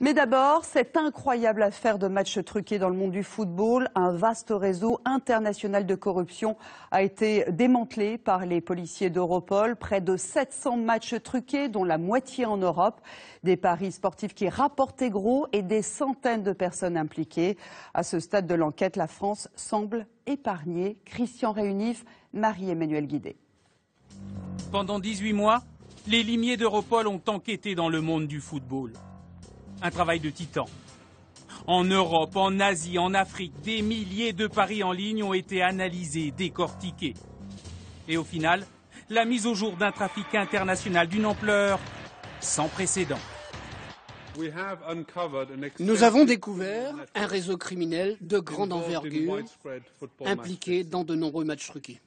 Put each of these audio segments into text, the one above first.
Mais d'abord, cette incroyable affaire de matchs truqués dans le monde du football, un vaste réseau international de corruption a été démantelé par les policiers d'Europol. Près de 700 matchs truqués, dont la moitié en Europe. Des paris sportifs qui rapportaient gros et des centaines de personnes impliquées. À ce stade de l'enquête, la France semble épargnée. Christian Réunif, Marie-Emmanuelle Guidet. Pendant 18 mois, les limiers d'Europol ont enquêté dans le monde du football. Un travail de titan. En Europe, en Asie, en Afrique, des milliers de paris en ligne ont été analysés, décortiqués. Et au final, la mise au jour d'un trafic international d'une ampleur sans précédent. Nous avons découvert un réseau criminel de grande envergure impliqué dans de nombreux matchs truqués.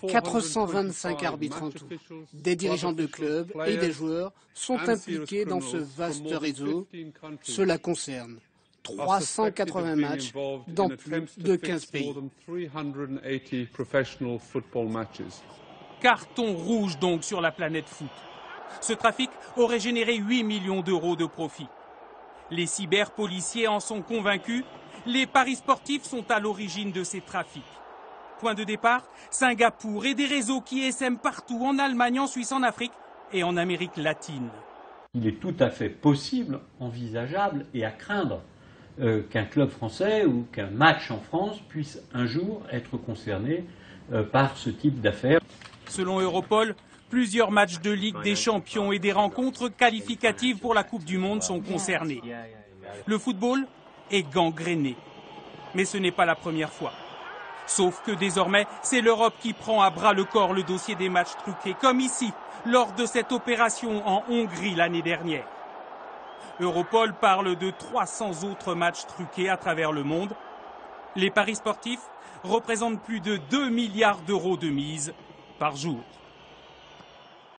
425 arbitres en tout, des dirigeants de clubs et des joueurs sont impliqués dans ce vaste réseau. Cela concerne 380 matchs dans plus de 15 pays. Carton rouge donc sur la planète foot. Ce trafic aurait généré 8 millions d'euros de profit. Les cyberpoliciers en sont convaincus, les paris sportifs sont à l'origine de ces trafics. Point de départ, Singapour et des réseaux qui essaiment partout, en Allemagne, en Suisse, en Afrique et en Amérique latine. Il est tout à fait possible, envisageable et à craindre qu'un club français ou qu'un match en France puisse un jour être concerné par ce type d'affaires. Selon Europol, plusieurs matchs de Ligue des Champions et des rencontres qualificatives pour la Coupe du Monde sont concernés. Le football est gangréné. Mais ce n'est pas la première fois. Sauf que désormais, c'est l'Europe qui prend à bras le corps le dossier des matchs truqués, comme ici, lors de cette opération en Hongrie l'année dernière. Europol parle de 300 autres matchs truqués à travers le monde. Les paris sportifs représentent plus de 2 milliards d'euros de mise par jour.